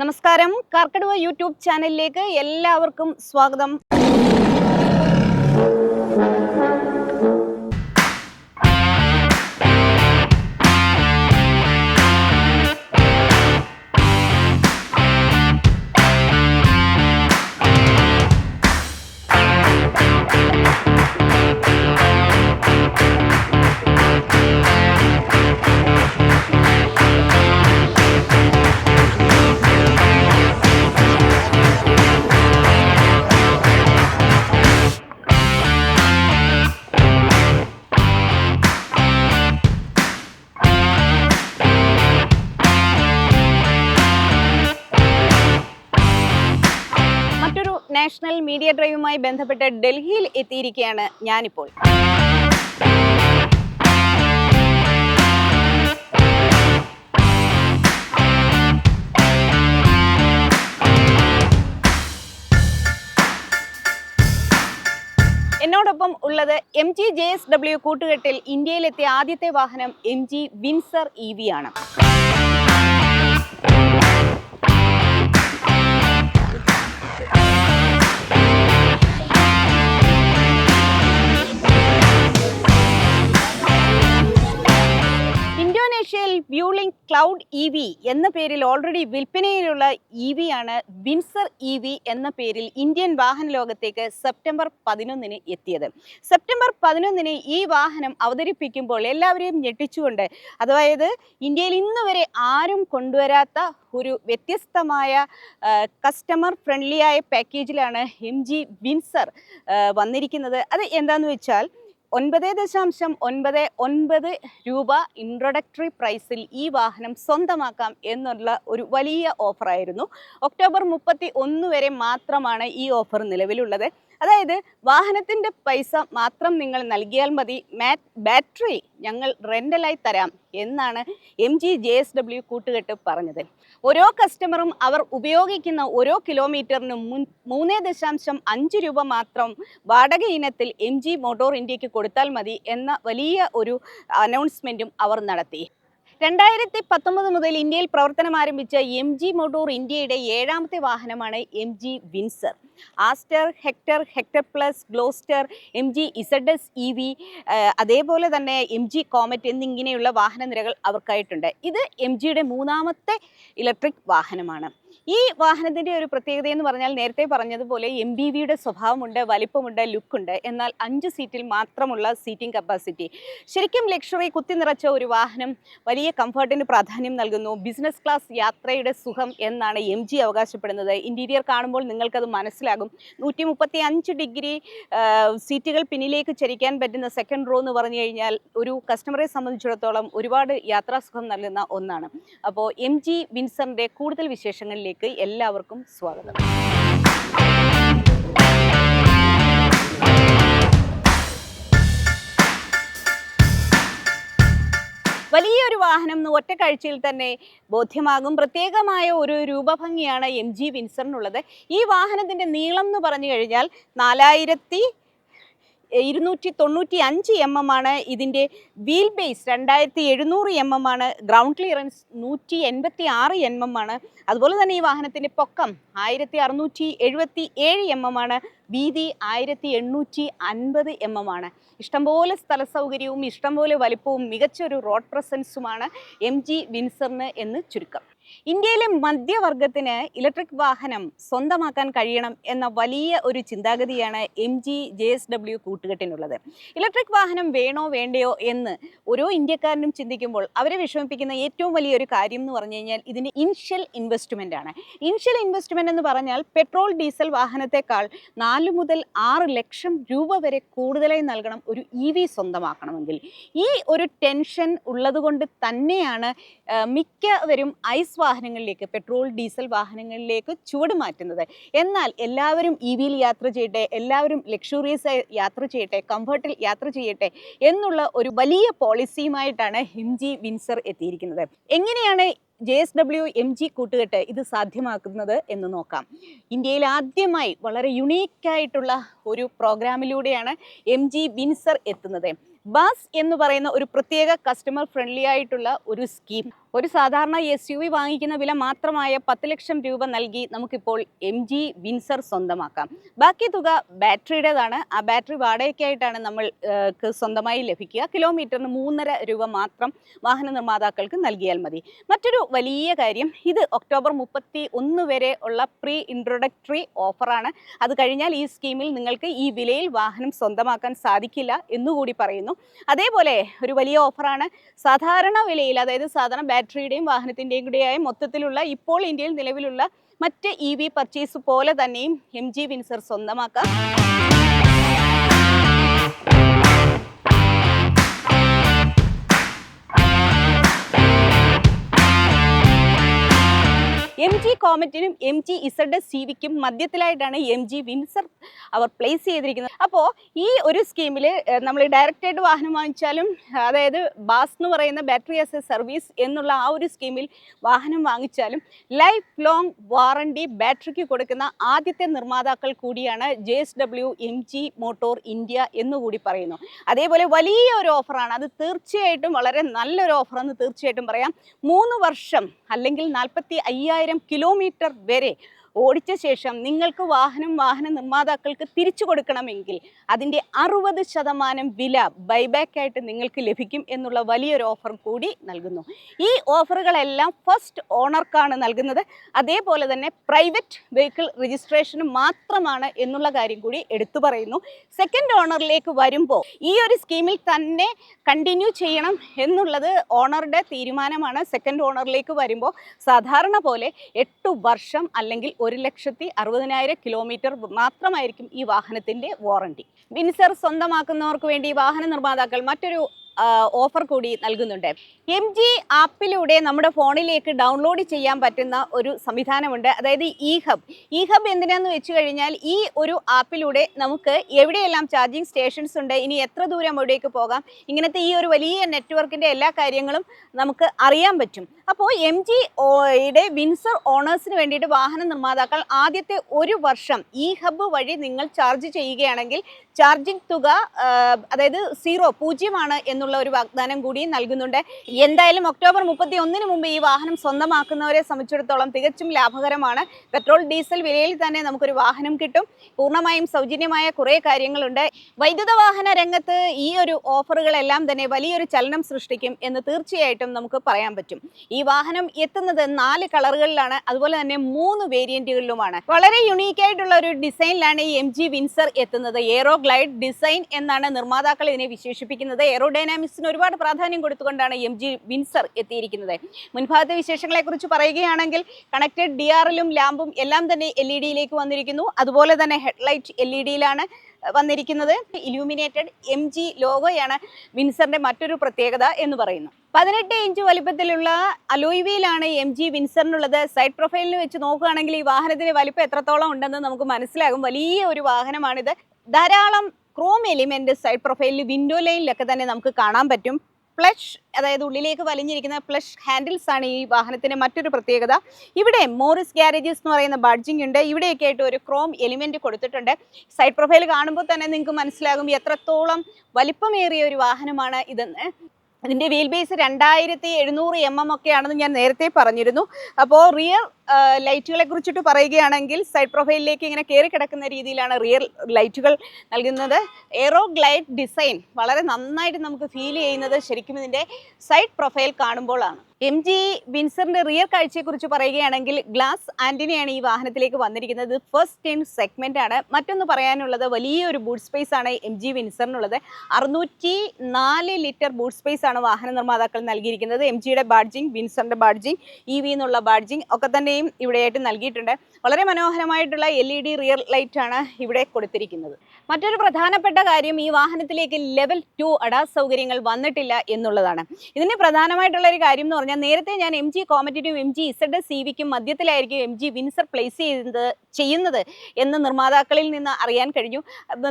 നമസ്കാരം, കാർക്കടുവ യൂട്യൂബ് ചാനലിലേക്ക് എല്ലാവർക്കും സ്വാഗതം. നാഷണൽ മീഡിയ ഡ്രൈവുമായി ബന്ധപ്പെട്ട് ഡൽഹിയിൽ എത്തിയിരിക്കുകയാണ് ഞാനിപ്പോൾ. എന്നോടൊപ്പം ഉള്ളത് MG JSW കൂട്ടുകെട്ടിൽ ഇന്ത്യയിലെത്തിയ ആദ്യത്തെ വാഹനം MG വിൻസർ EV ആണ്. വ്യൂലിംഗ് ക്ലൗഡ് EV എന്ന പേരിൽ ഓൾറെഡി വിൽപ്പനയിലുള്ള EV ആണ് വിൻസർ EV എന്ന പേരിൽ ഇന്ത്യൻ വാഹന ലോകത്തേക്ക് സെപ്റ്റംബർ 11 എത്തിയത്. സെപ്റ്റംബർ 11 ഈ വാഹനം അവതരിപ്പിക്കുമ്പോൾ എല്ലാവരെയും ഞെട്ടിച്ചുകൊണ്ട്, അതായത് ഇന്ത്യയിൽ ഇന്ന് വരെ ആരും കൊണ്ടുവരാത്ത ഒരു വ്യത്യസ്തമായ കസ്റ്റമർ ഫ്രണ്ട്ലി ആയ പാക്കേജിലാണ് MG വിൻസർ വന്നിരിക്കുന്നത്. അത് എന്താണെന്ന് വെച്ചാൽ 9.99 രൂപ ഇൻട്രൊഡക്ടറി പ്രൈസിൽ ഈ വാഹനം സ്വന്തമാക്കാം എന്നുള്ള ഒരു വലിയ ഓഫറായിരുന്നു. ഒക്ടോബർ 31 വരെ മാത്രമാണ് ഈ ഓഫർ നിലവിലുള്ളത്. അതായത് വാഹനത്തിൻ്റെ പൈസ മാത്രം നിങ്ങൾ നൽകിയാൽ മതി, ബാറ്ററി ഞങ്ങൾ റെൻ്റലായി തരാം എന്നാണ് MG JSW കൂട്ടുകെട്ട് പറഞ്ഞത്. ഓരോ കസ്റ്റമറും അവർ ഉപയോഗിക്കുന്ന ഓരോ കിലോമീറ്ററിനും 3.5 രൂപ മാത്രം വാടക ഇനത്തിൽ MG മോട്ടോർ ഇന്ത്യക്ക് കൊടുത്താൽ മതി എന്ന വലിയ ഒരു അനൗൺസ്മെൻറ്റും അവർ നടത്തി. 2019 മുതൽ ഇന്ത്യയിൽ പ്രവർത്തനം ആരംഭിച്ച MG മോട്ടോർ ഇന്ത്യയുടെ 7ാമത്തെ വാഹനമാണ് MG Windsor. Astor, Hector plus, Gloster, MG ZS EV, അതേപോലെ തന്നെ MG കോമറ്റ് എന്നിങ്ങനെയുള്ള വാഹന നിരകൾ അവർക്കായിട്ടുണ്ട്. ഇത് MGയുടെ 3ാമത്തെ ഇലക്ട്രിക് വാഹനമാണ്. ഈ വാഹനത്തിൻ്റെ ഒരു പ്രത്യേകത എന്ന് പറഞ്ഞാൽ, നേരത്തെ പറഞ്ഞതുപോലെ MPVയുടെ സ്വഭാവമുണ്ട്, വലിപ്പമുണ്ട്, ലുക്കുണ്ട്. എന്നാൽ 5 സീറ്റിൽ മാത്രമുള്ള സീറ്റിംഗ് കപ്പാസിറ്റി. ശരിക്കും ലക്ഷറി കുത്തി നിറച്ച ഒരു വാഹനം, വലിയ കംഫർട്ടിന് പ്രാധാന്യം നൽകുന്നു. ബിസിനസ് ക്ലാസ് യാത്രയുടെ സുഖം എന്നാണ് MG അവകാശപ്പെടുന്നത്. ഇൻറ്റീരിയർ കാണുമ്പോൾ നിങ്ങൾക്കത് മനസ്സിലാകും. 135 ഡിഗ്രി സീറ്റുകൾ പിന്നിലേക്ക് ചരിക്കാൻ പറ്റുന്ന സെക്കൻഡ് റോ എന്ന് പറഞ്ഞു കഴിഞ്ഞാൽ ഒരു കസ്റ്റമറെ സംബന്ധിച്ചിടത്തോളം ഒരുപാട് യാത്രാസുഖം നൽകുന്ന ഒന്നാണ്. അപ്പോൾ MG വിൻസറിൻ്റെ കൂടുതൽ വിശേഷങ്ങളിലേക്ക് എല്ലാവർക്കും സ്വാഗതം. വലിയൊരു വാഹനം എന്ന് ഒറ്റ കാഴ്ചയിൽ തന്നെ ബോധ്യമാകും. പ്രത്യേകമായ ഒരു രൂപഭംഗിയാണ് MG വിൻസറിനുള്ളത്. ഈ വാഹനത്തിൻ്റെ നീളം എന്ന് പറഞ്ഞു കഴിഞ്ഞാൽ 4295 mm ആണ്. ഇതിൻ്റെ വീൽ ബേസ് 2700 mm ആണ്. ഗ്രൗണ്ട് ക്ലിയറൻസ് 186 mm ആണ്. അതുപോലെ തന്നെ ഈ വാഹനത്തിൻ്റെ പൊക്കം 1677 mm ആണ്. വീതി 1850 mm ആണ്. ഇഷ്ടംപോലെ സ്ഥല സൗകര്യവും ഇഷ്ടംപോലെ വലിപ്പവും മികച്ചൊരു റോഡ് പ്രസൻസുമാണ് MG വിൻസറിന് എന്ന് ചുരുക്കം. ഇന്ത്യയിലെ മധ്യവർഗത്തിന് ഇലക്ട്രിക് വാഹനം സ്വന്തമാക്കാൻ കഴിയണം എന്ന വലിയ ഒരു ചിന്താഗതിയാണ് MG JSW കൂട്ടുകെട്ടിനുള്ളത്. ഇലക്ട്രിക് വാഹനം വേണോ വേണ്ടയോ എന്ന് ഓരോ ഇന്ത്യക്കാരനും ചിന്തിക്കുമ്പോൾ അവരെ വിഷമിപ്പിക്കുന്ന ഏറ്റവും വലിയൊരു കാര്യം എന്ന് പറഞ്ഞു കഴിഞ്ഞാൽ ഇതിൻ്റെ ഇനിഷ്യൽ ഇൻവെസ്റ്റ്മെൻ്റ് ആണ്. ഇനിഷ്യൽ ഇൻവെസ്റ്റ്മെൻ്റ് എന്ന് പറഞ്ഞാൽ പെട്രോൾ ഡീസൽ വാഹനത്തെക്കാൾ 4 മുതൽ 6 ലക്ഷം രൂപ വരെ കൂടുതലായി നൽകണം ഒരു EV സ്വന്തമാക്കണമെങ്കിൽ. ഈ ഒരു ടെൻഷൻ ഉള്ളതുകൊണ്ട് തന്നെയാണ് മിക്കവരും ഐസ് വാഹനങ്ങളിലേക്ക്, പെട്രോൾ ഡീസൽ വാഹനങ്ങളിലേക്ക് ചുവട് മാറ്റുന്നത്. എന്നാൽ എല്ലാവരും EVയിൽ യാത്ര ചെയ്യട്ടെ, എല്ലാവരും ലക്ഷറിയസ് യാത്ര ചെയ്യട്ടെ, കംഫർട്ടിൽ യാത്ര ചെയ്യട്ടെ എന്നുള്ള ഒരു വലിയ പോളിസിയുമായിട്ടാണ് MG വിൻസർ എത്തിയിരിക്കുന്നത്. എങ്ങനെയാണ് JSW MG കൂട്ടുകെട്ട് ഇത് സാധ്യമാക്കുന്നത് എന്ന് നോക്കാം. ഇന്ത്യയിൽ ആദ്യമായി വളരെ യുണീക്കായിട്ടുള്ള ഒരു പ്രോഗ്രാമിലൂടെയാണ് MG വിൻസർ എത്തുന്നത്. ബാസ് എന്ന് പറയുന്ന ഒരു പ്രത്യേക കസ്റ്റമർ ഫ്രണ്ട്ലി ആയിട്ടുള്ള ഒരു സ്കീം. ഒരു സാധാരണ SUV വാങ്ങിക്കുന്ന വില മാത്രമായ 10 ലക്ഷം രൂപ നൽകി നമുക്കിപ്പോൾ MG വിൻസർ സ്വന്തമാക്കാം. ബാക്കി തുക ബാറ്ററിയുടേതാണ്. ആ ബാറ്ററി വാടകയ്ക്കായിട്ടാണ് നമ്മൾക്ക് സ്വന്തമായി ലഭിക്കുക. കിലോമീറ്ററിന് 3.5 രൂപ മാത്രം വാഹന നിർമ്മാതാക്കൾക്ക് നൽകിയാൽ മതി. മറ്റൊരു വലിയ കാര്യം, ഇത് ഒക്ടോബർ 31 വരെ ഉള്ള പ്രീ ഇൻട്രൊഡക്ടറി ഓഫറാണ്. അത് കഴിഞ്ഞാൽ ഈ സ്കീമിൽ നിങ്ങൾക്ക് ഈ വിലയിൽ വാഹനം സ്വന്തമാക്കാൻ സാധിക്കില്ല എന്നുകൂടി പറയുന്നു. അതേപോലെ ഒരു വലിയ ഓഫറാണ്. സാധാരണ വിലയിൽ, അതായത് സാധാരണ ബാറ്ററിയുടെയും വാഹനത്തിൻ്റെയും കൂടെയായ മൊത്തത്തിലുള്ള ഇപ്പോൾ ഇന്ത്യയിൽ നിലവിലുള്ള മറ്റ് EV പർച്ചേസ് പോലെ തന്നെയും MG വിൻസർ സ്വന്തമാക്കാം. MG കോമറ്റിനും MG ZS CVക്കും മധ്യത്തിലായിട്ടാണ് MG വിൻസർ അവർ പ്ലേസ് ചെയ്തിരിക്കുന്നത്. അപ്പോൾ ഈ ഒരു സ്കീമിൽ നമ്മൾ ഡയറക്റ്റായിട്ട് വാഹനം വാങ്ങിച്ചാലും, അതായത് ബാസ് എന്ന് പറയുന്ന ബാറ്ററി ആസ് എ സർവീസ് എന്നുള്ള ആ ഒരു സ്കീമിൽ വാഹനം വാങ്ങിച്ചാലും ലൈഫ് ലോങ് വാറണ്ടി ബാറ്ററിക്ക് കൊടുക്കുന്ന ആദ്യത്തെ നിർമ്മാതാക്കൾ കൂടിയാണ് JSW MG മോട്ടോർ ഇന്ത്യ എന്നുകൂടി പറയുന്നു. അതേപോലെ വലിയ ഒരു ഓഫറാണ്. അത് തീർച്ചയായിട്ടും വളരെ നല്ലൊരു ഓഫറെന്ന് തീർച്ചയായിട്ടും പറയാം. 3 വർഷം അല്ലെങ്കിൽ 45,000 കിലോമീറ്റർ വരെ ഓടിച്ച ശേഷം നിങ്ങൾക്ക് വാഹന നിർമ്മാതാക്കൾക്ക് തിരിച്ചു കൊടുക്കണമെങ്കിൽ അതിൻ്റെ 60% വില ബൈബാക്കായിട്ട് നിങ്ങൾക്ക് ലഭിക്കും എന്നുള്ള വലിയൊരു ഓഫർ കൂടി നൽകുന്നു. ഈ ഓഫറുകളെല്ലാം ഫസ്റ്റ് ഓണർക്കാണ് നൽകുന്നത്. അതേപോലെ തന്നെ പ്രൈവറ്റ് വെഹിക്കിൾ രജിസ്ട്രേഷന് മാത്രമാണ് എന്നുള്ള കാര്യം കൂടി എടുത്തു പറയുന്നു. സെക്കൻഡ് ഓണറിലേക്ക് വരുമ്പോൾ ഈ ഒരു സ്കീമിൽ തന്നെ കണ്ടിന്യൂ ചെയ്യണം എന്നുള്ളത് ഓണറുടെ തീരുമാനമാണ്. സെക്കൻഡ് ഓണറിലേക്ക് വരുമ്പോൾ സാധാരണ പോലെ 8 വർഷം അല്ലെങ്കിൽ 1,60,000 കിലോമീറ്റർ മാത്രമായിരിക്കും ഈ വാഹനത്തിൻ്റെ വാറണ്ടി. വിൻസർ സ്വന്തമാക്കുന്നവർക്ക് വേണ്ടി വാഹന നിർമ്മാതാക്കൾ മറ്റൊരു ഓഫർ കൂടി നൽകുന്നുണ്ട്. MG ആപ്പിലൂടെ നമ്മുടെ ഫോണിലേക്ക് ഡൗൺലോഡ് ചെയ്യാൻ പറ്റുന്ന ഒരു സംവിധാനമുണ്ട്. അതായത് ഇ-ഹബ് എന്തിനാന്ന് വെച്ച് കഴിഞ്ഞാൽ ഈ ഒരു ആപ്പിലൂടെ നമുക്ക് എവിടെയെല്ലാം ചാർജിങ് സ്റ്റേഷൻസ് ഉണ്ട്, ഇനി എത്ര ദൂരം എവിടേക്ക് പോകാം, ഇങ്ങനത്തെ ഈ ഒരു വലിയ നെറ്റ്വർക്കിൻ്റെ എല്ലാ കാര്യങ്ങളും നമുക്ക് അറിയാൻ പറ്റും. അപ്പോൾ MGയുടെ വിൻസർ ഓണേഴ്സിന് വേണ്ടിയിട്ട് വാഹന നിർമ്മാതാക്കൾ ആദ്യത്തെ 1 വർഷം ഇ-ഹബ് വഴി നിങ്ങൾ ചാർജ് ചെയ്യുകയാണെങ്കിൽ ചാർജിങ് തുക അതായത് 0 എന്നുള്ള ഒരു വാഗ്ദാനം കൂടി നൽകുന്നുണ്ട്. എന്തായാലും ഒക്ടോബർ 31 മുമ്പ് ഈ വാഹനം സ്വന്തമാക്കുന്നവരെ സംബന്ധിച്ചിടത്തോളം തികച്ചും ലാഭകരമാണ്. പെട്രോൾ ഡീസൽ വിലയിൽ തന്നെ നമുക്കൊരു വാഹനം കിട്ടും. പൂർണ്ണമായും സൗജന്യമായ കുറേ കാര്യങ്ങളുണ്ട്. വൈദ്യുത വാഹന രംഗത്ത് ഈ ഒരു ഓഫറുകളെല്ലാം തന്നെ വലിയൊരു ചലനം സൃഷ്ടിക്കും എന്ന് തീർച്ചയായിട്ടും നമുക്ക് പറയാൻ പറ്റും. ഈ വാഹനം എത്തുന്നത് 4 കളറുകളിലാണ്, അതുപോലെ തന്നെ 3 വേരിയന്റുകളിലുമാണ്. വളരെ യുണീക്കായിട്ടുള്ള ഒരു ഡിസൈനിലാണ് ഈ MG വിൻസർ എത്തുന്നത്. എയറോ ഗ്ലൈഡ് ഡിസൈൻ എന്നാണ് നിർമ്മാതാക്കൾ ഇതിനെ വിശേഷിപ്പിക്കുന്നത്. എയറോഡൈനാമിക്സിന് ഒരുപാട് പ്രാധാന്യം കൊടുത്തുകൊണ്ടാണ് MG വിൻസർ എത്തിയിരിക്കുന്നത്. മുൻഭാഗത്തെ വിശേഷങ്ങളെ കുറിച്ച് പറയുകയാണെങ്കിൽ കണക്റ്റഡ് DRLും ലാമ്പും എല്ലാം തന്നെ LED-യിലേക്ക് വന്നിരിക്കുന്നു. അതുപോലെ തന്നെ ഹെഡ്ലൈറ്റ് LED-യിലാണ് വന്നിരിക്കുന്നത്. ഇലൂമിനേറ്റഡ് MG ലോഗോയാണ് വിൻസറിന്റെ മറ്റൊരു പ്രത്യേകത എന്ന് പറയുന്നു. 18 ഇഞ്ച് വലിപ്പത്തിലുള്ള അലോയ് വീലാണ് MG വിൻസറിനുള്ളത്. സൈഡ് പ്രൊഫൈലിൽ വെച്ച് നോക്കുകയാണെങ്കിൽ ഈ വാഹനത്തിന്റെ വലിപ്പം എത്രത്തോളം ഉണ്ടെന്ന് നമുക്ക് മനസ്സിലാകും. വലിയ ഒരു വാഹനമാണിത്. ധാരാളം ക്രോം എലിമെന്റ് സൈഡ് പ്രൊഫൈലിൽ വിൻഡോ ലൈനിലൊക്കെ തന്നെ നമുക്ക് കാണാൻ പറ്റും. പ്ലഷ്, അതായത് ഉള്ളിലേക്ക് വലിഞ്ഞിരിക്കുന്ന പ്ലഷ് ഹാൻഡിൽസ് ആണ് ഈ വാഹനത്തിന്റെ മറ്റൊരു പ്രത്യേകത. ഇവിടെ മോറിസ് ഗാരേജസ് എന്ന് പറയുന്ന ബാഡ്ജിങ് ഉണ്ട്. ഇവിടെയൊക്കെ ആയിട്ട് ഒരു ക്രോം എലിമെന്റ് കൊടുത്തിട്ടുണ്ട്. സൈഡ് പ്രൊഫൈൽ കാണുമ്പോൾ തന്നെ നിങ്ങൾക്ക് മനസ്സിലാകും എത്രത്തോളം വലിപ്പമേറിയ ഒരു വാഹനമാണ് ഇതെന്ന്. ഇതിൻ്റെ വീൽ ബേസ് 2700 mm ഒക്കെയാണെന്ന് ഞാൻ നേരത്തെ പറഞ്ഞിരുന്നു. അപ്പോൾ റിയർ ലൈറ്റുകളെ കുറിച്ചിട്ട് പറയുകയാണെങ്കിൽ സൈഡ് പ്രൊഫൈലിലേക്ക് ഇങ്ങനെ കയറി കിടക്കുന്ന രീതിയിലാണ് റിയർ ലൈറ്റുകൾ നൽകുന്നത്. എയറോ ഗ്ലൈഡ് ഡിസൈൻ വളരെ നന്നായിട്ട് നമുക്ക് ഫീൽ ചെയ്യുന്നത് ശരിക്കും ഇതിൻ്റെ സൈഡ് പ്രൊഫൈൽ കാണുമ്പോഴാണ്. MG വിൻസറിന്റെ റിയർ കാഴ്ചയെക്കുറിച്ച് പറയുകയാണെങ്കിൽ ഗ്ലാസ് ആന്റിനയാണ് ഈ വാഹനത്തിലേക്ക് വന്നിരിക്കുന്നത്. ഫസ്റ്റ് ഇൻ സെഗ്മെന്റ് ആണ്. മറ്റൊന്ന് പറയാനുള്ളത് വലിയൊരു ബൂട്ട് സ്പേസ് ആണ് MG വിൻസറിനുള്ളത്. 604 ലിറ്റർ ബൂട്ട് സ്പേസ് ആണ് വാഹന നിർമ്മാതാക്കൾ നൽകിയിരിക്കുന്നത്. MGയുടെ ബാഡ്ജിങ്, വിൻസറിന്റെ ബാഡ്ജിങ്, EV എന്നുള്ള ബാഡ്ജിങ് ഒക്കെ തന്നെയും ഇവിടെയായിട്ട് നൽകിയിട്ടുണ്ട്. വളരെ മനോഹരമായിട്ടുള്ള LED റിയർ ലൈറ്റ് ആണ് ഇവിടെ കൊടുത്തിരിക്കുന്നത്. മറ്റൊരു പ്രധാനപ്പെട്ട കാര്യം, ഈ വാഹനത്തിലേക്ക് ലെവൽ 2 ADAS സൗകര്യങ്ങൾ വന്നിട്ടില്ല എന്നുള്ളതാണ്. ഇതിന്റെ പ്രധാനമായിട്ടുള്ള ഒരു കാര്യം എന്ന് പറഞ്ഞാൽ, നേരത്തെ ഞാൻ MG കോമറ്റിനും MG ZS CVക്കും മധ്യത്തിലായിരിക്കും MG Windsor place ചെയ്യുന്നത് എന്ന് നിർമ്മാതാക്കളിൽ നിന്ന് അറിയാൻ കഴിഞ്ഞു.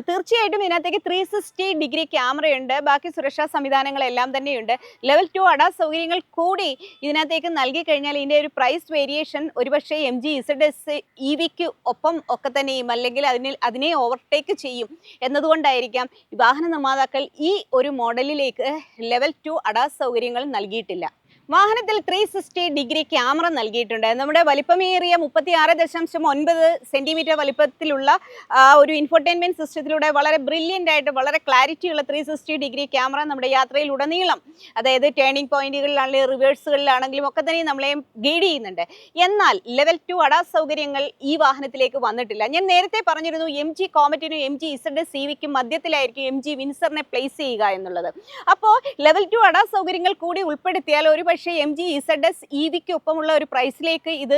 തീർച്ചയായിട്ടും ഇതിനകത്തേക്ക് 360 ഡിഗ്രി ക്യാമറയുണ്ട്. ബാക്കി സുരക്ഷാ സംവിധാനങ്ങളെല്ലാം തന്നെയുണ്ട്. ലെവൽ 2 ADAS സൗകര്യങ്ങൾ കൂടി ഇതിനകത്തേക്ക് നൽകി കഴിഞ്ഞാൽ ഇതിൻ്റെ ഒരു പ്രൈസ് വേരിയേഷൻ ഒരുപക്ഷെ MG ZS EVക്ക് ഒപ്പം ഒക്കെ തന്നെയും അല്ലെങ്കിൽ അതിനെ ഓവർടേക്ക് ചെയ്യും എന്നതുകൊണ്ടായിരിക്കാം വാഹന നിർമ്മാതാക്കൾ ഈ ഒരു മോഡലിലേക്ക് ലെവൽ 2 ADAS സൗകര്യങ്ങൾ നൽകിയിട്ടില്ല. വാഹനത്തിൽ 360 ഡിഗ്രി ക്യാമറ നൽകിയിട്ടുണ്ട്. നമ്മുടെ വലിപ്പമേറിയ 36.9 സെന്റിമീറ്റർ വലിപ്പത്തിലുള്ള ഒരു ഇൻഫോർടൈൻമെന്റ് സിസ്റ്റത്തിലൂടെ വളരെ ബ്രില്യൻ്റ് ആയിട്ട് വളരെ ക്ലാരിറ്റിയുള്ള 360 ഡിഗ്രി ക്യാമറ നമ്മുടെ യാത്രയിലുടനീളം, അതായത് ടേണിംഗ് പോയിന്റുകളിലാണെങ്കിലും റിവേഴ്സുകളിലാണെങ്കിലും ഒക്കെ തന്നെ നമ്മളെ ഗൈഡ് ചെയ്യുന്നുണ്ട്. എന്നാൽ ലെവൽ 2 അഡാസ് സൗകര്യങ്ങൾ ഈ വാഹനത്തിലേക്ക് വന്നിട്ടില്ല. ഞാൻ നേരത്തെ പറഞ്ഞിരുന്നു MG കോമറ്റിനും MG ZS EVയ്ക്കും മധ്യത്തിലായിരിക്കും MG വിൻസറിനെ പ്ലേസ് ചെയ്യുക എന്നുള്ളത്. അപ്പോൾ ലെവൽ 2 അഡാസ് സൗകര്യങ്ങൾ കൂടി ഉൾപ്പെടുത്തിയാൽ ഒരു പക്ഷേ MG ZS EVയ്ക്ക് ഒപ്പമുള്ള ഒരു പ്രൈസിലേക്ക് ഇത്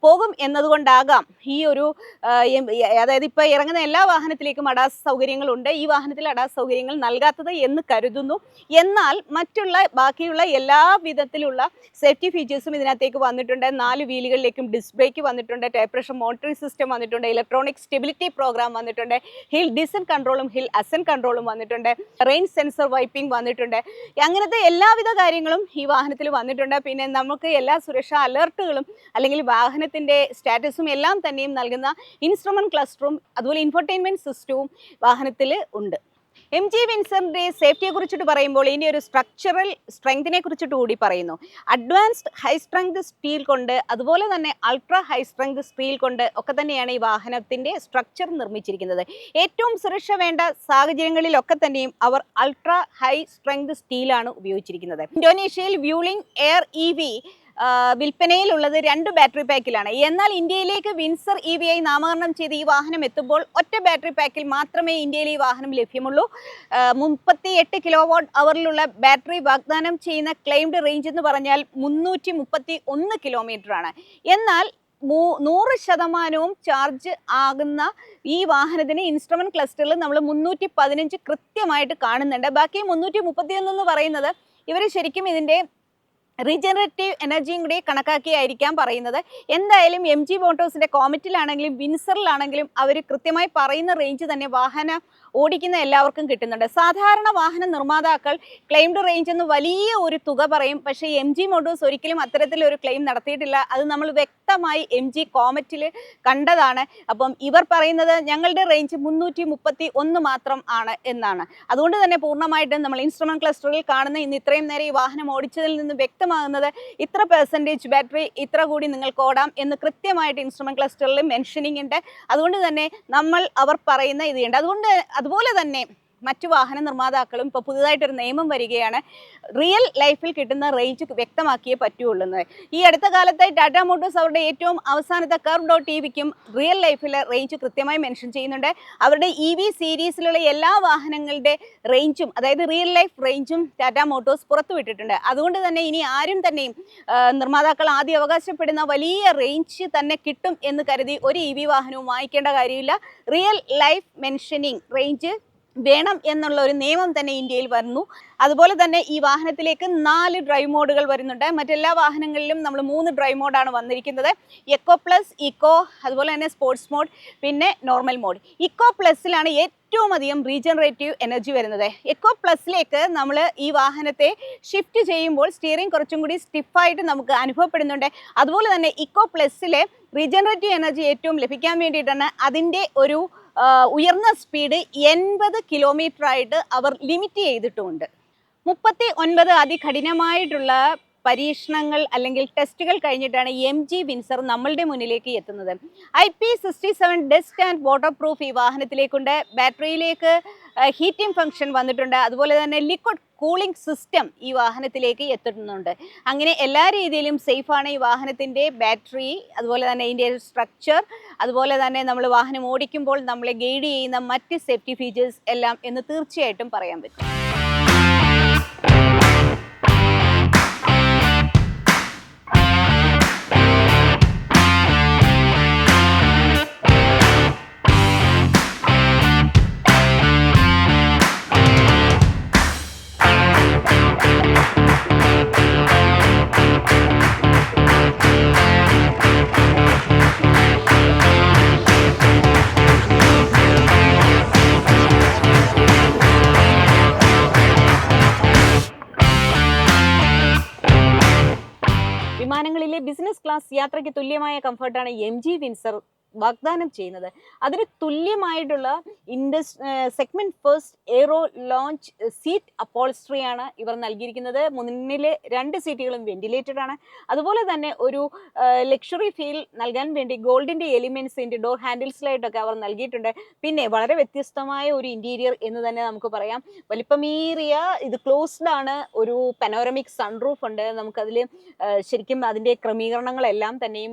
പോകും എന്നതുകൊണ്ടാകാം ഈ ഒരു അതായത് ഇപ്പോൾ ഇറങ്ങുന്ന എല്ലാ വാഹനത്തിലേക്കും അഡാസ് സൗകര്യങ്ങളുണ്ട്, ഈ വാഹനത്തിൽ അഡാസ് സൗകര്യങ്ങൾ നൽകാത്തത് എന്ന് കരുതുന്നു. എന്നാൽ മറ്റുള്ള ബാക്കിയുള്ള എല്ലാ വിധത്തിലുള്ള സേഫ്റ്റി ഫീച്ചേഴ്സും ഇതിനകത്തേക്ക് വന്നിട്ടുണ്ട്. 4 വീലുകളിലേക്കും ഡിസ്ക് ബ്രേക്ക് വന്നിട്ടുണ്ട്, ടയർ പ്രഷർ മോണിറ്ററിംഗ് സിസ്റ്റം വന്നിട്ടുണ്ട്, ഇലക്ട്രോണിക് സ്റ്റെബിലിറ്റി പ്രോഗ്രാം വന്നിട്ടുണ്ട്, ഹിൽ ഡിസെന്റ് കൺട്രോളും ഹിൽ അസെന്റ് കൺട്രോളും വന്നിട്ടുണ്ട്, റെയിൻ സെൻസർ വൈപ്പിംഗ് വന്നിട്ടുണ്ട്. അങ്ങനത്തെ എല്ലാവിധ കാര്യങ്ങളും ഈ വാഹനത്തിൽ വന്നിട്ടുണ്ട്. പിന്നെ നമുക്ക് എല്ലാ സുരക്ഷാ അലർട്ടുകളും അല്ലെങ്കിൽ വാഹനത്തിൻ്റെ സ്റ്റാറ്റസും എല്ലാം തന്നെയും നൽകുന്ന ഇൻസ്ട്രുമെന്റ് ക്ലസ്റ്ററും അതുപോലെ ഇൻഫോർടൈൻമെന്റ് സിസ്റ്റവും വാഹനത്തിൽ ഉണ്ട്. MG വിൻസറിൻ്റെ സേഫ്റ്റിയെ കുറിച്ചിട്ട് പറയുമ്പോൾ ഇനി ഒരു സ്ട്രക്ചറൽ സ്ട്രെങ്തിനെ കുറിച്ചിട്ട് കൂടി പറയുന്നു. അഡ്വാൻസ്ഡ് ഹൈ സ്ട്രെങ്ത് സ്റ്റീൽ കൊണ്ട് അതുപോലെ തന്നെ അൾട്രാ ഹൈ സ്ട്രെങ്ത് സ്റ്റീൽ കൊണ്ട് ഒക്കെ തന്നെയാണ് ഈ വാഹനത്തിൻ്റെ സ്ട്രക്ചർ നിർമ്മിച്ചിരിക്കുന്നത്. ഏറ്റവും സുരക്ഷ വേണ്ട സാഹചര്യങ്ങളിലൊക്കെ തന്നെയും അവർ അൾട്രാ ഹൈ സ്ട്രെങ്ത് സ്റ്റീലാണ് ഉപയോഗിച്ചിരിക്കുന്നത്. ഇന്തോനേഷ്യയിൽ വ്യൂളിംഗ് എയർ EV വിൽപ്പനയിലുള്ളത് 2 ബാറ്ററി പാക്കിലാണ്. എന്നാൽ ഇന്ത്യയിലേക്ക് വിൻസർ EV ആയി നാമകരണം ചെയ്ത് ഈ വാഹനം എത്തുമ്പോൾ ഒറ്റ ബാറ്ററി പാക്കിൽ മാത്രമേ ഇന്ത്യയിൽ ഈ വാഹനം ലഭ്യമുള്ളൂ. 38 കിലോവാട്ട് അവറിലുള്ള ബാറ്ററി വാഗ്ദാനം ചെയ്യുന്ന ക്ലെയിംഡ് റേഞ്ച് എന്ന് പറഞ്ഞാൽ 331 കിലോമീറ്ററാണ്. എന്നാൽ 100% ചാർജ് ആകുന്ന ഈ വാഹനത്തിന് ഇൻസ്ട്രുമെന്റ് ക്ലസ്റ്ററിൽ നമ്മൾ 315 കൃത്യമായിട്ട് കാണുന്നുണ്ട്. ബാക്കി 331 എന്ന് പറയുന്നത് ഇവർ ശരിക്കും ഇതിൻ്റെ റീജനറേറ്റീവ് എനർജിയും കൂടി കണക്കാക്കിയായിരിക്കാം പറയുന്നത്. എന്തായാലും MG മോട്ടോഴ്സിൻ്റെ കോമറ്റിലാണെങ്കിലും വിൻസറിലാണെങ്കിലും അവർ കൃത്യമായി പറയുന്ന റേഞ്ച് തന്നെ വാഹനം ഓടിക്കുന്ന എല്ലാവർക്കും കിട്ടുന്നുണ്ട്. സാധാരണ വാഹന നിർമ്മാതാക്കൾ ക്ലെയിംഡ് റേഞ്ച് എന്ന് വലിയ ഒരു തുക പറയും, പക്ഷേ MG മോട്ടോഴ്സ് ഒരിക്കലും അത്തരത്തിലൊരു ക്ലെയിം നടത്തിയിട്ടില്ല. അത് നമ്മൾ വ്യക്തമായി MG കോമറ്റിൽ കണ്ടതാണ്. അപ്പം ഇവർ പറയുന്നത് ഞങ്ങളുടെ റേഞ്ച് 331 മാത്രം ആണ് എന്നാണ്. അതുകൊണ്ട് തന്നെ പൂർണ്ണമായിട്ടും നമ്മൾ ഇൻസ്ട്രുമെന്റ് ക്ലസ്റ്ററിൽ കാണുന്ന ഇന്ന് ഇത്രയും നേരം ഈ വാഹനം ഓടിച്ചതിൽ നിന്ന് വ്യക്തമാകുന്നത് ഇത്ര പെർസെൻറ്റേജ് ബാറ്ററി ഇത്ര കൂടി നിങ്ങൾക്ക് ഓടാം എന്ന് കൃത്യമായിട്ട് ഇൻസ്ട്രുമെന്റ് ക്ലസ്റ്ററിൽ മെൻഷനിങ് ഉണ്ട്. അതുകൊണ്ട് തന്നെ നമ്മൾ അവർ പറയുന്ന ഇതുണ്ട്. അതുപോലെ തന്നെ മറ്റു വാഹന നിർമ്മാതാക്കളും ഇപ്പോൾ പുതുതായിട്ടൊരു നിയമം വരികയാണ്, റിയൽ ലൈഫിൽ കിട്ടുന്ന റേഞ്ച് വ്യക്തമാക്കിയേ പറ്റുള്ളൂ. ഈ അടുത്ത കാലത്തായി ടാറ്റ മോട്ടോഴ്സ് അവരുടെ ഏറ്റവും അവസാനത്തെ Curve.EVയ്ക്കും റിയൽ ലൈഫിലെ റേഞ്ച് കൃത്യമായി മെൻഷൻ ചെയ്യുന്നുണ്ട്. അവരുടെ EV സീരീസിലുള്ള എല്ലാ വാഹനങ്ങളുടെ റേഞ്ചും അതായത് റിയൽ ലൈഫ് റേഞ്ചും ടാറ്റ മോട്ടോഴ്സ് പുറത്തുവിട്ടിട്ടുണ്ട്. അതുകൊണ്ട് തന്നെ ഇനി ആരും തന്നെയും നിർമ്മാതാക്കൾ ആദ്യം അവകാശപ്പെടുന്ന വലിയ റേഞ്ച് തന്നെ കിട്ടും എന്ന് കരുതി ഒരു EV വാഹനവും വാങ്ങിക്കേണ്ട കാര്യമില്ല. റിയൽ ലൈഫ് മെൻഷനിങ് റേഞ്ച് വേണം എന്നുള്ള ഒരു നിയമം തന്നെ ഇന്ത്യയിൽ വരുന്നു. അതുപോലെ തന്നെ ഈ വാഹനത്തിലേക്ക് 4 ഡ്രൈവ് മോഡുകൾ വരുന്നുണ്ട്. മറ്റെല്ലാ വാഹനങ്ങളിലും നമ്മൾ 3 ഡ്രൈവ് മോഡാണ് വന്നിരിക്കുന്നത്. എക്കോ പ്ലസ്, ഇക്കോ, അതുപോലെ തന്നെ സ്പോർട്സ് മോഡ്, പിന്നെ നോർമൽ മോഡ്. ഇക്കോ പ്ലസിലാണ് ഏറ്റവും അധികം റീജനറേറ്റീവ് എനർജി വരുന്നത്. എക്കോ പ്ലസിലേക്ക് നമ്മൾ ഈ വാഹനത്തെ ഷിഫ്റ്റ് ചെയ്യുമ്പോൾ സ്റ്റിയറിംഗ് കുറച്ചും കൂടി സ്റ്റിഫായിട്ട് നമുക്ക് അനുഭവപ്പെടുന്നുണ്ട്. അതുപോലെ തന്നെ ഇക്കോ പ്ലസിലെ റീജനറേറ്റീവ് എനർജി ഏറ്റവും ലഭിക്കാൻ വേണ്ടിയിട്ടാണ് അതിൻ്റെ ഒരു ഉയർന്ന സ്പീഡ് 80 കിലോമീറ്റർ ആയിട്ട് അവർ ലിമിറ്റ് ചെയ്തിട്ടുമുണ്ട്. 39 അതികഠിനമായിട്ടുള്ള പരീക്ഷണങ്ങൾ അല്ലെങ്കിൽ ടെസ്റ്റുകൾ കഴിഞ്ഞിട്ടാണ് MG വിൻസർ നമ്മളുടെ മുന്നിലേക്ക് എത്തുന്നത്. IP67 dust and water proof ഈ വാഹനത്തിലേക്കുണ്ട്. ബാറ്ററിയിലേക്ക് ഹീറ്റിംഗ് ഫംഗ്ഷൻ വന്നിട്ടുണ്ട്. അതുപോലെ തന്നെ ലിക്വിഡ് കൂളിംഗ് സിസ്റ്റം ഈ വാഹനത്തിലേക്ക് എത്തുന്നുണ്ട്. അങ്ങനെ എല്ലാ രീതിയിലും സേഫാണ് ഈ വാഹനത്തിൻ്റെ ബാറ്ററി, അതുപോലെ തന്നെ ഇതിൻ്റെ സ്ട്രക്ചർ, അതുപോലെ തന്നെ നമ്മൾ വാഹനം ഓടിക്കുമ്പോൾ നമ്മളെ ഗൈഡ് ചെയ്യുന്ന മറ്റ് സേഫ്റ്റി ഫീച്ചേഴ്സ് എല്ലാം എന്ന് തീർച്ചയായിട്ടും പറയാൻ പറ്റും. വിമാനങ്ങളിലെ ബിസിനസ് ക്ലാസ് യാത്രയ്ക്ക് തുല്യമായ കംഫർട്ടാണ് MG വിൻസർ വാഗ്ദാനം ചെയ്യുന്നത്. അതിന് തുല്യമായിട്ടുള്ള segment first aero lounge seat അപ്പോൾസ്ട്രിയാണ് ഇവർ നൽകിയിരിക്കുന്നത്. മുന്നിലെ 2 സീറ്റുകളും വെന്റിലേറ്റഡ് ആണ്. അതുപോലെ തന്നെ ഒരു ലക്ഷറി ഫീൽ നൽകാൻ വേണ്ടി ഗോൾഡിന്റെ എലിമെന്റ്സ് ഇതിന്റെ ഡോർ ഹാൻഡിൽസിലായിട്ടൊക്കെ അവർ നൽകിയിട്ടുണ്ട്. പിന്നെ വളരെ വ്യത്യസ്തമായ ഒരു ഇന്റീരിയർ എന്ന് തന്നെ നമുക്ക് പറയാം. വലിപ്പമേറിയ ഇത് ക്ലോസ്ഡ് ആണ്. ഒരു പനോരമിക് സൺറൂഫ് ഉണ്ട്. നമുക്കതിൽ ശരിക്കും അതിന്റെ ക്രമീകരണങ്ങളെല്ലാം തന്നെയും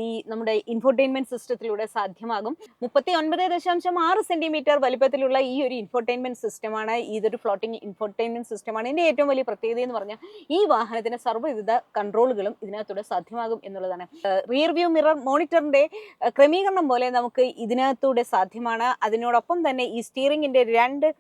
ഈ നമ്മുടെ ഇൻഫോർടൈൻമെന്റ് സിസ്റ്റത്തിലൂടെ സാധ്യമാകും. 39.6 സെന്റിമീറ്റർ വലിപ്പത്തിലുള്ള ഈ ഒരു ഇൻഫോർടൈൻമെന്റ് സിസ്റ്റമാണ്. ഇതൊരു ഫ്ലോട്ടിംഗ് ഇൻഫോർടൈൻമെന്റ് സിസ്റ്റമാണ്. ഇതിന്റെ ഏറ്റവും വലിയ പ്രത്യേകത എന്ന് പറഞ്ഞാൽ ഈ വാഹനത്തിന് സർവ്വവിധ കൺട്രോളുകളും ഇതിനകത്തൂടെ സാധ്യമാകും എന്നുള്ളതാണ്. റിയർ വ്യൂ മിറർ മോണിറ്ററിന്റെ ക്രമീകരണം പോലെ നമുക്ക് ഇതിനകത്തൂടെ സാധ്യമാണ്. അതിനോടൊപ്പം തന്നെ ഈ സ്റ്റിയറിംഗിന്റെ 2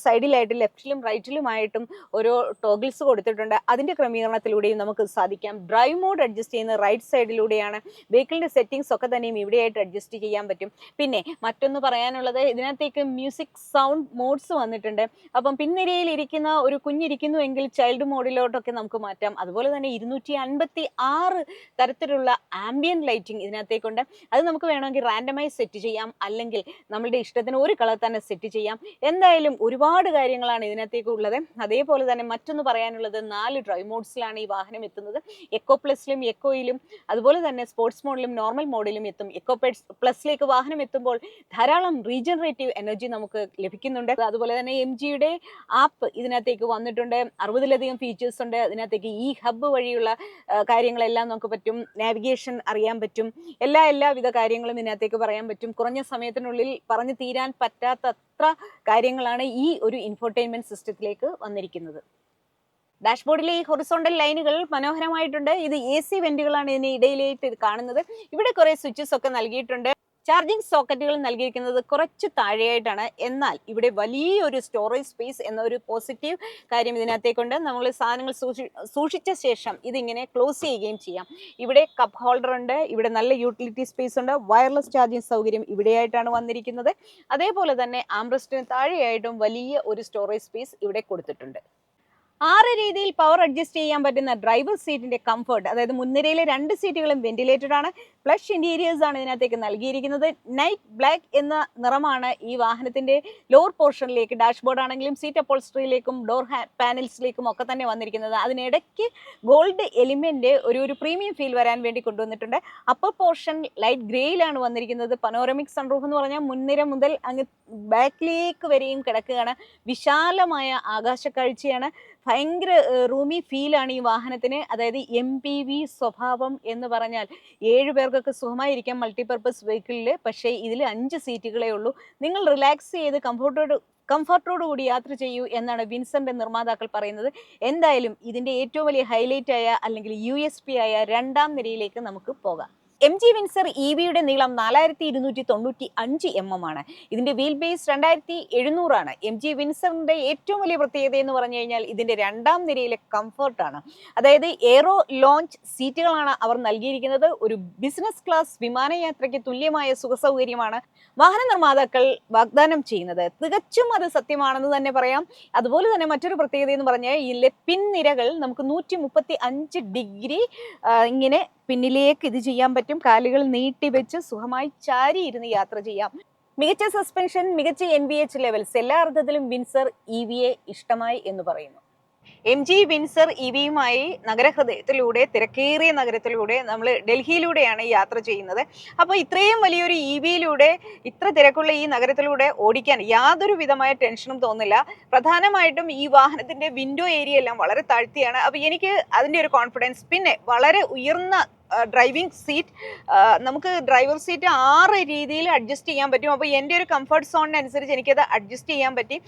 സൈഡിലായിട്ട് ലെഫ്റ്റിലും റൈറ്റിലുമായിട്ടും ഓരോ ടോഗിൾസ് കൊടുത്തിട്ടുണ്ട്. അതിന്റെ ക്രമീകരണത്തിലൂടെയും നമുക്ക് സാധിക്കാം. ഡ്രൈവ് മോഡ് അഡ്ജസ്റ്റ് ചെയ്യുന്ന റൈറ്റ് സൈഡിലൂടെയാണ്. വെഹിക്കിളിന്റെ സെറ്റിംഗ്സ് ഒക്കെ തന്നെയും ഇവിടെയായിട്ട് അഡ്ജസ്റ്റ് ചെയ്യാൻ പറ്റും. പിന്നെ മറ്റൊന്ന് പറയാനുള്ളത്, ഇതിനകത്തേക്ക് മ്യൂസിക് സൗണ്ട് മോഡ്സ് വന്നിട്ടുണ്ട്. അപ്പം പിൻനിരയിൽ ഇരിക്കുന്ന ഒരു കുഞ്ഞിരിക്കുന്നുവെങ്കിൽ ചൈൽഡ് മോഡിലോട്ടൊക്കെ നമുക്ക് മാറ്റാം. അതുപോലെ തന്നെ 256 തരത്തിലുള്ള ആംബിയൻ ലൈറ്റിംഗ് ഇതിനകത്തേക്കുണ്ട്. അത് നമുക്ക് വേണമെങ്കിൽ റാൻഡമായി സെറ്റ് ചെയ്യാം, അല്ലെങ്കിൽ നമ്മളുടെ ഇഷ്ടത്തിന് ഒരു കളർ തന്നെ സെറ്റ് ചെയ്യാം. എന്തായാലും ഒരുപാട് കാര്യങ്ങളാണ് ഇതിനകത്തേക്ക് ഉള്ളത്. അതേപോലെ തന്നെ മറ്റൊന്ന് പറയാനുള്ളത്, 4 ഡ്രൈവ് മോഡ്സിലാണ് ഈ വാഹനം എത്തുന്നത്. എക്കോ പ്ലസിലും എക്കോയിലും അതുപോലെ തന്നെ സ്പോർട്സ് മോഡിലും നോർമൽ മോഡിലും എത്തും. എക്കോ പ്ലസിലേക്ക് വാഹനം എത്തുമ്പോൾ ധാരാളം റീജനറേറ്റീവ് എനർജി നമുക്ക് ലഭിക്കുന്നുണ്ട്. അതുപോലെ തന്നെ MGയുടെ ആപ്പ് ഇതിനകത്തേക്ക് വന്നിട്ടുണ്ട്. 60ലധികം ഫീച്ചേഴ്സ് ഉണ്ട്. അതിനകത്തേക്ക് ഈ ഹബ്ബ് വഴിയുള്ള കാര്യങ്ങളെല്ലാം നമുക്ക് പറ്റും. നാവിഗേഷൻ അറിയാൻ പറ്റും. എല്ലാവിധ കാര്യങ്ങളും ഇതിനകത്തേക്ക് പറയാൻ പറ്റും. കുറഞ്ഞ സമയത്തിനുള്ളിൽ പറഞ്ഞു തീരാൻ പറ്റാത്തത്ര കാര്യങ്ങളാണ് ഈ ഒരു ഇൻഫോർടൈൻമെന്റ് സിസ്റ്റത്തിലേക്ക് വന്നിരിക്കുന്നത്. ഡാഷ്ബോർഡിലെ ഈ ഹൊറിസോണ്ടൽ ലൈനുകൾ മനോഹരമായിട്ടുണ്ട്. ഇത് AC വെന്റുകളാണ് ഇതിന് ഇടയിലായിട്ട് ഇത് കാണുന്നത്. ഇവിടെ കുറെ സ്വിച്ചസ് ഒക്കെ നൽകിയിട്ടുണ്ട്. ചാർജിങ് സോക്കറ്റുകൾ നൽകിയിരിക്കുന്നത് കുറച്ച് താഴെയായിട്ടാണ്. എന്നാൽ ഇവിടെ വലിയൊരു സ്റ്റോറേജ് സ്പേസ് എന്ന ഒരു പോസിറ്റീവ് കാര്യം ഇതിനകത്തേക്കുണ്ട്. നമ്മൾ സാധനങ്ങൾ സൂക്ഷിച്ച ശേഷം ഇതിങ്ങനെ ക്ലോസ് ചെയ്യുകയും ചെയ്യാം. ഇവിടെ കപ്പ് ഹോൾഡർ ഉണ്ട്. ഇവിടെ നല്ല യൂട്ടിലിറ്റി സ്പേസ് ഉണ്ട്. വയർലെസ് ചാർജിങ് സൗകര്യം ഇവിടെയായിട്ടാണ് വന്നിരിക്കുന്നത്. അതേപോലെ തന്നെ ആംബ്രസ്റ്റിന് താഴെയായിട്ടും വലിയ ഒരു സ്റ്റോറേജ് സ്പേസ് ഇവിടെ കൊടുത്തിട്ടുണ്ട്. 6 രീതിയിൽ പവർ അഡ്ജസ്റ്റ് ചെയ്യാൻ പറ്റുന്ന ഡ്രൈവർ സീറ്റിന്റെ കംഫർട്ട്, അതായത് മുൻനിരയിലെ 2 സീറ്റുകളും വെന്റിലേറ്റഡ് ആണ്. പ്ലഷ് ഇന്റീരിയേഴ്സ് ആണ് ഇതിനകത്തേക്ക് നൽകിയിരിക്കുന്നത്. നൈറ്റ് ബ്ലാക്ക് എന്ന നിറമാണ് ഈ വാഹനത്തിന്റെ ലോവർ പോർഷനിലേക്ക്, ഡാഷ്ബോർഡ് ആണെങ്കിലും സീറ്റ് അപ്പോൾസ്ട്രിയിലേക്കും ഡോർ പാനൽസിലേക്കും ഒക്കെ തന്നെ വന്നിരിക്കുന്നത്. അതിനിടയ്ക്ക് ഗോൾഡ് എലിമെന്റ് ഒരു പ്രീമിയം ഫീൽ വരാൻ വേണ്ടി കൊണ്ടുവന്നിട്ടുണ്ട്. അപ്പർ പോർഷൻ ലൈറ്റ് ഗ്രേയിലാണ് വന്നിരിക്കുന്നത്. പനോരമിക് സൺറൂഫ് എന്ന് പറഞ്ഞാൽ മുൻനിര മുതൽ അങ്ങ് ബാക്കിലേക്ക് വരെയും കിടക്കുകയാണ്. വിശാലമായ ആകാശക്കാഴ്ചയാണ്. ഭയങ്കര റൂമി ഫീലാണ് ഈ വാഹനത്തിന്. അതായത് MPV സ്വഭാവം എന്ന് പറഞ്ഞാൽ 7 പേർക്കൊക്കെ സുഖമായിരിക്കാം മൾട്ടിപർപ്പസ് വെഹിക്കിളിൽ. പക്ഷേ ഇതിൽ 5 സീറ്റുകളേ ഉള്ളൂ. നിങ്ങൾ റിലാക്സ് ചെയ്ത് കംഫർട്ടോടു കൂടി യാത്ര ചെയ്യൂ എന്നാണ് വിൻസറിന്റെ നിർമ്മാതാക്കൾ പറയുന്നത്. എന്തായാലും ഇതിന്റെ ഏറ്റവും വലിയ ഹൈലൈറ്റ് ആയ അല്ലെങ്കിൽ USP ആയ 2ാം നിരയിലേക്ക് നമുക്ക് പോകാം. MG വിൻസർ EVയുടെ നീളം 4295 mm ആണ്. ഇതിന്റെ വീൽ ബേസ് 2700 ആണ്. MG വിൻസറിന്റെ ഏറ്റവും വലിയ പ്രത്യേകത എന്ന് പറഞ്ഞു കഴിഞ്ഞാൽ ഇതിന്റെ 2ാം നിരയിലെ കംഫർട്ടാണ്. അതായത് എയ്റോ ലോഞ്ച് സീറ്റുകളാണ് അവർ നൽകിയിരിക്കുന്നത്. ഒരു ബിസിനസ് ക്ലാസ് വിമാനയാത്രയ്ക്ക് തുല്യമായ സുഖസൗകര്യമാണ് വാഹന നിർമ്മാതാക്കൾ വാഗ്ദാനം ചെയ്യുന്നത്. തികച്ചും അത് സത്യമാണെന്ന് തന്നെ പറയാം. അതുപോലെ തന്നെ മറ്റൊരു പ്രത്യേകത എന്ന് പറഞ്ഞാൽ ഇതിലെ പിൻനിരകൾ നമുക്ക് 135 ഡിഗ്രി ഇങ്ങനെ പിന്നിലേക്ക് ഇത് ചെയ്യാൻ പറ്റും. കാലുകൾ നീട്ടി വെച്ച് സുഖമായി ചാരി ഇരുന്ന് യാത്ര ചെയ്യാം. മികച്ച സസ്പെൻഷൻ, മികച്ച NVH ലെവൽസ്, എല്ലാ അർത്ഥത്തിലും വിൻസർ EVയെ ഇഷ്ടമായി എന്ന് പറയുന്നു. MG വിൻസർ EVയുമായി നഗരഹൃദയത്തിലൂടെ, തിരക്കേറിയ നഗരത്തിലൂടെ നമ്മൾ ഡൽഹിയിലൂടെയാണ് യാത്ര ചെയ്യുന്നത്. അപ്പോൾ ഇത്രയും വലിയൊരു EVയിലൂടെ ഇത്ര തിരക്കുള്ള ഈ നഗരത്തിലൂടെ ഓടിക്കാൻ യാതൊരു വിധമായ ടെൻഷനും തോന്നില്ല. പ്രധാനമായിട്ടും ഈ വാഹനത്തിന്റെ വിൻഡോ ഏരിയ എല്ലാം വളരെ താഴ്ത്തിയാണ്. അപ്പോൾ എനിക്ക് അതിൻ്റെ ഒരു കോൺഫിഡൻസ്, പിന്നെ വളരെ ഉയർന്ന ഡ്രൈവിംഗ് സീറ്റ്, നമുക്ക് ഡ്രൈവർ സീറ്റ് 6 രീതിയിൽ അഡ്ജസ്റ്റ് ചെയ്യാൻ പറ്റും. അപ്പോൾ എൻ്റെ ഒരു കംഫർട്ട് സോണിനനുസരിച്ച് എനിക്കത് അഡ്ജസ്റ്റ് ചെയ്യാൻ പറ്റി.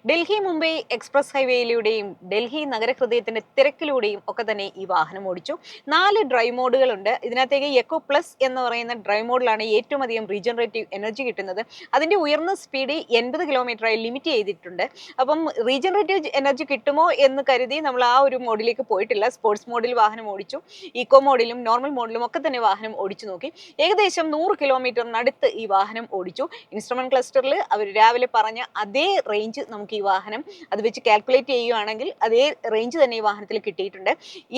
ഡൽഹി മുംബൈ എക്സ്പ്രസ് ഹൈവേയിലൂടെയും ഡൽഹി നഗരഹൃദയത്തിന്റെ തിരക്കിലൂടെയും ഒക്കെ തന്നെ ഈ വാഹനം ഓടിച്ചു. 4 ഡ്രൈവ് മോഡുകളുണ്ട്. ഇതിനകത്തേക്ക് എക്കോ പ്ലസ് എന്ന് പറയുന്ന ഡ്രൈവ് മോഡിലാണ് ഏറ്റവും അധികം റീജനറേറ്റീവ് എനർജി കിട്ടുന്നത്. അതിന്റെ ഉയർന്ന സ്പീഡ് 80 കിലോമീറ്ററായി ലിമിറ്റ് ചെയ്തിട്ടുണ്ട്. അപ്പം റീജനറേറ്റീവ് എനർജി കിട്ടുമോ എന്ന് കരുതി നമ്മൾ ആ ഒരു മോഡിലേക്ക് പോയിട്ടില്ല. സ്പോർട്സ് മോഡിൽ വാഹനം ഓടിച്ചു. ഈക്കോ മോഡിലും നോർമൽ മോഡിലും ഒക്കെ തന്നെ വാഹനം ഓടിച്ചു നോക്കി. ഏകദേശം 100 കിലോമീറ്ററിനടുത്ത് ഈ വാഹനം ഓടിച്ചു. ഇൻസ്ട്രുമെന്റ് ക്ലസ്റ്ററിൽ അവർ രാവിലെ പറഞ്ഞ അതേ റേഞ്ച് നമുക്ക് നമുക്ക് ഈ വാഹനം അത് വെച്ച് കാൽക്കുലേറ്റ് ചെയ്യുകയാണെങ്കിൽ അതേ റേഞ്ച് തന്നെ ഈ വാഹനത്തിൽ കിട്ടിയിട്ടുണ്ട്.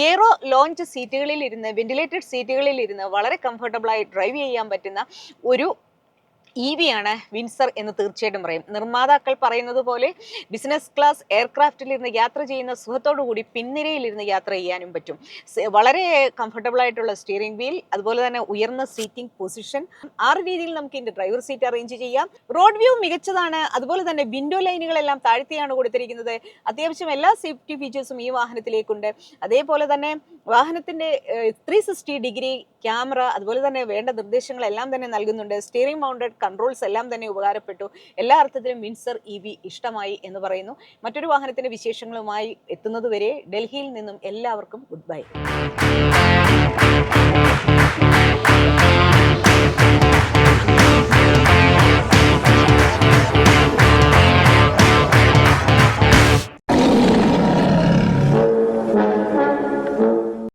എയറോ ലോഞ്ച് സീറ്റുകളിൽ ഇരുന്ന്, വെന്റിലേറ്റഡ് സീറ്റുകളിൽ ഇരുന്ന് വളരെ കംഫർട്ടബിളായി ഡ്രൈവ് ചെയ്യാൻ പറ്റുന്ന ഒരു EV ആണ് വിൻസർ എന്ന് തീർച്ചയായിട്ടും പറയും. നിർമ്മാതാക്കൾ പറയുന്നത് പോലെ ബിസിനസ് ക്ലാസ് എയർക്രാഫ്റ്റിൽ ഇരുന്ന് യാത്ര ചെയ്യുന്ന സുഖത്തോടു കൂടി പിൻനിരയിലിരുന്ന് യാത്ര ചെയ്യാനും പറ്റും. വളരെ കംഫർട്ടബിൾ ആയിട്ടുള്ള സ്റ്റിയറിംഗ് വീൽ, അതുപോലെ തന്നെ ഉയർന്ന സീറ്റിംഗ് പൊസിഷൻ, 6 രീതിയിൽ നമുക്ക് ഇതിന്റെ ഡ്രൈവർ സീറ്റ് അറേഞ്ച് ചെയ്യാം. റോഡ് വ്യൂ മികച്ചതാണ്. അതുപോലെ തന്നെ വിൻഡോ ലൈനുകളെല്ലാം താഴ്ത്തിയാണ് കൊടുത്തിരിക്കുന്നത്. അത്യാവശ്യം എല്ലാ സേഫ്റ്റി ഫീച്ചേഴ്സും ഈ വാഹനത്തിലേക്കുണ്ട്. അതേപോലെ തന്നെ വാഹനത്തിന്റെ 360 ഡിഗ്രി ക്യാമറ, അതുപോലെ തന്നെ വേണ്ട നിർദ്ദേശങ്ങളെല്ലാം തന്നെ നൽകുന്നുണ്ട്. സ്റ്റിയറിംഗ് മൗണ്ടഡ് കൺട്രോൾസ് എല്ലാം തന്നെ ഉപകാരപ്പെട്ടു. എല്ലാ അർത്ഥത്തിലും വിൻസർ EV ഇഷ്ടമായി എന്ന് പറയുന്നു. മറ്റൊരു വാഹനത്തിന്റെ വിശേഷങ്ങളുമായി എത്തുന്നതുവരെ ഡൽഹിയിൽ നിന്നും എല്ലാവർക്കും ഗുഡ് ബൈ.